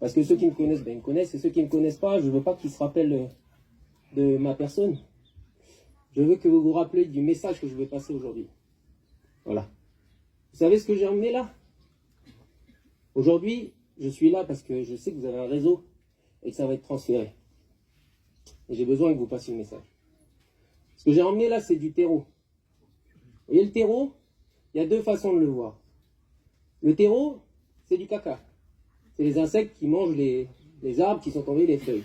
Parce que ceux qui me connaissent, ben, ils me connaissent, et ceux qui ne me connaissent pas, je ne veux pas qu'ils se rappellent de ma personne. Je veux que vous vous rappeliez du message que je vais passer aujourd'hui. Voilà. Vous savez ce que j'ai emmené là? Aujourd'hui, je suis là parce que je sais que vous avez un réseau et que ça va être transféré. Et j'ai besoin que vous passiez le message. Ce que j'ai emmené là, c'est du terreau. Vous voyez le terreau? Il y a deux façons de le voir. Le terreau, c'est du caca. C'est les insectes qui mangent les arbres qui sont tombés, les feuilles.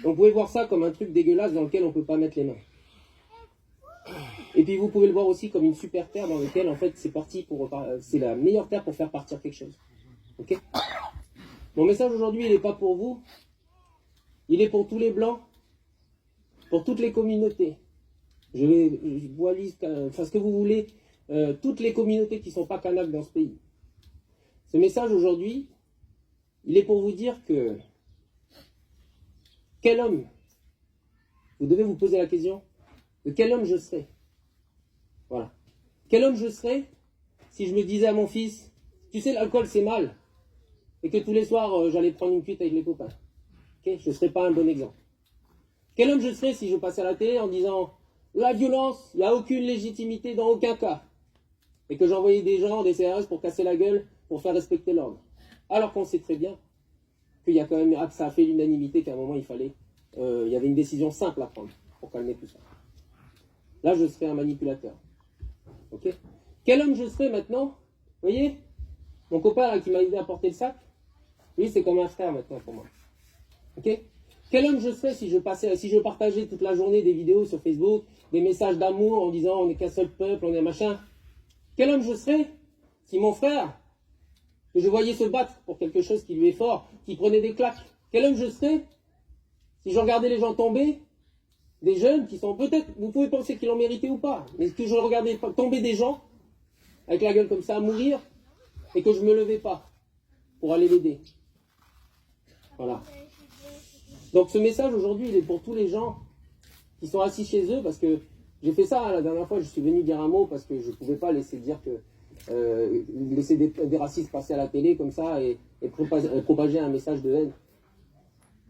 Donc vous pouvez voir ça comme un truc dégueulasse dans lequel on ne peut pas mettre les mains. Et puis vous pouvez le voir aussi comme une super terre dans laquelle en fait c'est la meilleure terre pour faire partir quelque chose. Ok? Mon message aujourd'hui, il n'est pas pour vous. Il est pour tous les blancs, pour toutes les communautés. Je ce que vous voulez, toutes les communautés qui ne sont pas Kanak dans ce pays. Ce message aujourd'hui, il est pour vous dire que quel homme, vous devez vous poser la question, de quel homme je serais. Voilà. Quel homme je serais si je me disais à mon fils, tu sais l'alcool c'est mal, et que tous les soirs j'allais prendre une cuite avec les copains. Okay, je ne serais pas un bon exemple. Quel homme je serais si je passais à la télé en disant la violence, il n'y a aucune légitimité dans aucun cas. Et que j'envoyais des gens, des CRS pour casser la gueule, pour faire respecter l'ordre. Alors qu'on sait très bien qu'il y a quand même, ça a fait l'unanimité qu'à un moment il y avait une décision simple à prendre pour calmer tout ça. Là je serais un manipulateur. Ok? Quel homme je serais maintenant? Vous voyez? Mon copain là, qui m'a aidé à porter le sac, lui c'est comme un frère maintenant pour moi. Ok? Quel homme je serais si je partageais toute la journée des vidéos sur Facebook, des messages d'amour en disant on n'est qu'un seul peuple, on est machin. Quel homme je serais si mon frère, que je voyais se battre pour quelque chose qui lui est fort, qui prenait des claques, quel homme je serais si je regardais les gens tomber, des jeunes qui sont peut-être, vous pouvez penser qu'ils l'ont mérité ou pas, mais que je regardais tomber des gens avec la gueule comme ça à mourir et que je ne me levais pas pour aller l'aider. Voilà. Donc ce message aujourd'hui, il est pour tous les gens qui sont assis chez eux, parce que j'ai fait ça la dernière fois, je suis venu dire un mot parce que je ne pouvais pas laisser dire que laisser des racistes passer à la télé comme ça et propager un message de haine.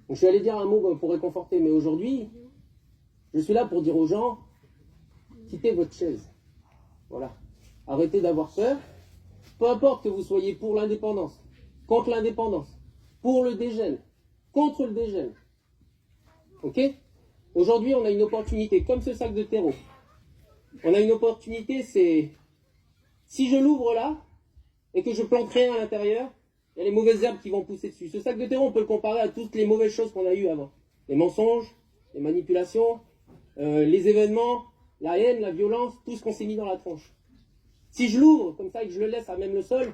Donc je suis allé dire un mot pour réconforter, mais aujourd'hui, je suis là pour dire aux gens, quittez votre chaise. Voilà. Arrêtez d'avoir peur. Peu importe que vous soyez pour l'indépendance, contre l'indépendance, pour le dégel, contre le dégel. Ok? Aujourd'hui, on a une opportunité, comme ce sac de terreau. On a une opportunité, c'est... Si je l'ouvre là, et que je plante rien à l'intérieur, il y a les mauvaises herbes qui vont pousser dessus. Ce sac de terreau, on peut le comparer à toutes les mauvaises choses qu'on a eues avant. Les mensonges, les manipulations, les événements, la haine, la violence, tout ce qu'on s'est mis dans la tronche. Si je l'ouvre comme ça et que je le laisse à même le sol,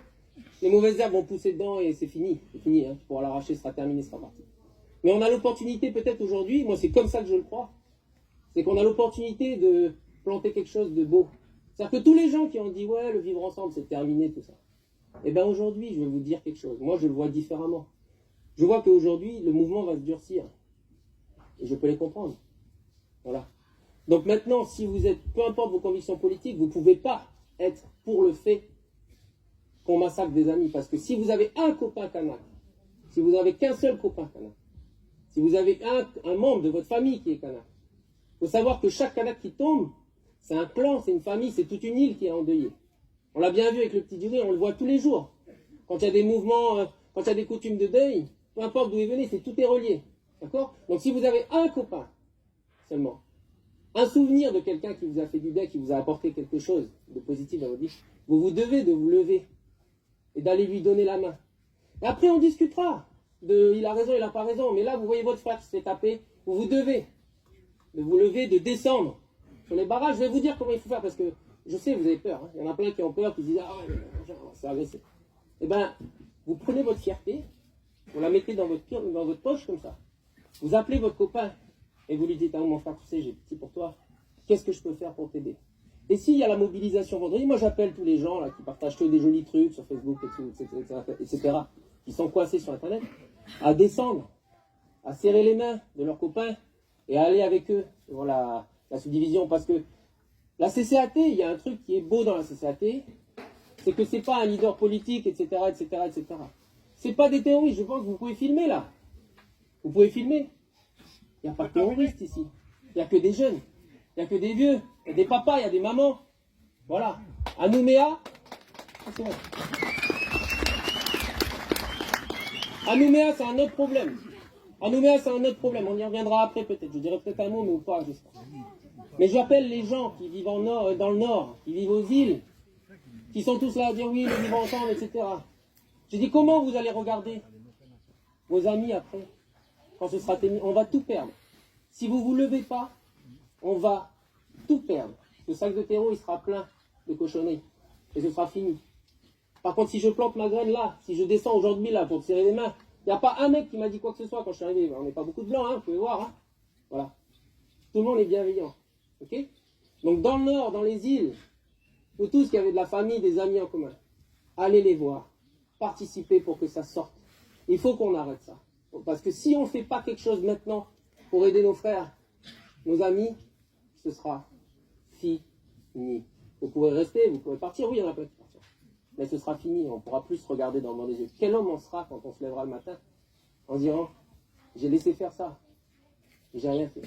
les mauvaises herbes vont pousser dedans et c'est fini. C'est fini, hein. Tu pourras l'arracher, ce sera terminé, ce sera parti. Mais on a l'opportunité peut-être aujourd'hui, moi c'est comme ça que je le crois, c'est qu'on a l'opportunité de planter quelque chose de beau. C'est-à-dire que tous les gens qui ont dit ouais, le vivre ensemble c'est terminé, tout ça. Et bien aujourd'hui, je vais vous dire quelque chose. Moi je le vois différemment. Je vois qu'aujourd'hui, le mouvement va se durcir. Et je peux les comprendre. Voilà. Donc maintenant, si vous êtes, peu importe vos convictions politiques, vous ne pouvez pas être pour le fait qu'on massacre des amis. Parce que si vous avez un copain kanak, si vous n'avez qu'un seul copain kanak, si vous avez un membre de votre famille qui est kanak, il faut savoir que chaque kanak qui tombe, c'est un clan, c'est une famille, c'est toute une île qui est endeuillée. On l'a bien vu avec le petit duré, on le voit tous les jours. Quand il y a des mouvements, quand il y a des coutumes de deuil, peu importe d'où il venait, tout est relié. D'accord? Donc si vous avez un copain seulement, un souvenir de quelqu'un qui vous a fait du bien, qui vous a apporté quelque chose de positif dans votre vie, vous vous devez de vous lever et d'aller lui donner la main. Et après on discutera de il a raison, il n'a pas raison, mais là vous voyez votre frère qui se fait taper, vous devez de vous lever, de descendre sur les barrages. Je vais vous dire comment il faut faire parce que je sais, vous avez peur. Hein. Il y en a plein qui ont peur, qui disent ah ouais, c'est agressé. Eh bien, vous prenez votre fierté, vous la mettez dans votre poche comme ça. Vous appelez votre copain et vous lui dites ah mon frère, tu sais, j'ai petit pour toi. Qu'est-ce que je peux faire pour t'aider? Et s'il y a la mobilisation vendredi, moi j'appelle tous les gens là, qui partagent que des jolis trucs sur Facebook, etc., qui sont coincés sur Internet, à descendre, à serrer les mains de leurs copains et à aller avec eux devant la subdivision. Parce que la CCAT, il y a un truc qui est beau dans la CCAT, c'est que c'est pas un leader politique, etc., etc., etc. C'est pas des terroristes, je pense que vous pouvez filmer là. Vous pouvez filmer. Il n'y a pas de terroristes ici. Il n'y a que des jeunes. Il n'y a que des vieux. Il y a des papas, il y a des mamans. Voilà. À Nouméa, c'est bon. À Nouméa, c'est un autre problème. À Nouméa, c'est un autre problème. On y reviendra après peut-être. Je dirai peut-être un mot, mais ou pas, j'espère. Mais j'appelle les gens qui vivent dans le nord, qui vivent aux îles, qui sont tous là à dire oui, nous vivons ensemble, etc. J'ai dit comment vous allez regarder vos amis après, quand ce sera terminé. On va tout perdre. Si vous ne vous levez pas, on va tout perdre. Le sac de terreau, il sera plein de cochonneries. Et ce sera fini. Par contre, si je plante ma graine là, si je descends aujourd'hui là pour tirer les mains, il n'y a pas un mec qui m'a dit quoi que ce soit quand je suis arrivé. On n'est pas beaucoup de blancs, hein, vous pouvez voir. Hein. Voilà. Tout le monde est bienveillant. Ok ? Donc dans le nord, dans les îles, vous tous qui avez de la famille, des amis en commun, allez les voir. Participez pour que ça sorte. Il faut qu'on arrête ça. Parce que si on ne fait pas quelque chose maintenant pour aider nos frères, nos amis, ce sera fini. Vous pourrez rester, vous pourrez partir, oui, il y en a pas qui partiront. Mais ce sera fini, on ne pourra plus se regarder dans les yeux. Quel homme on sera quand on se lèvera le matin en disant, j'ai laissé faire ça, et j'ai rien fait.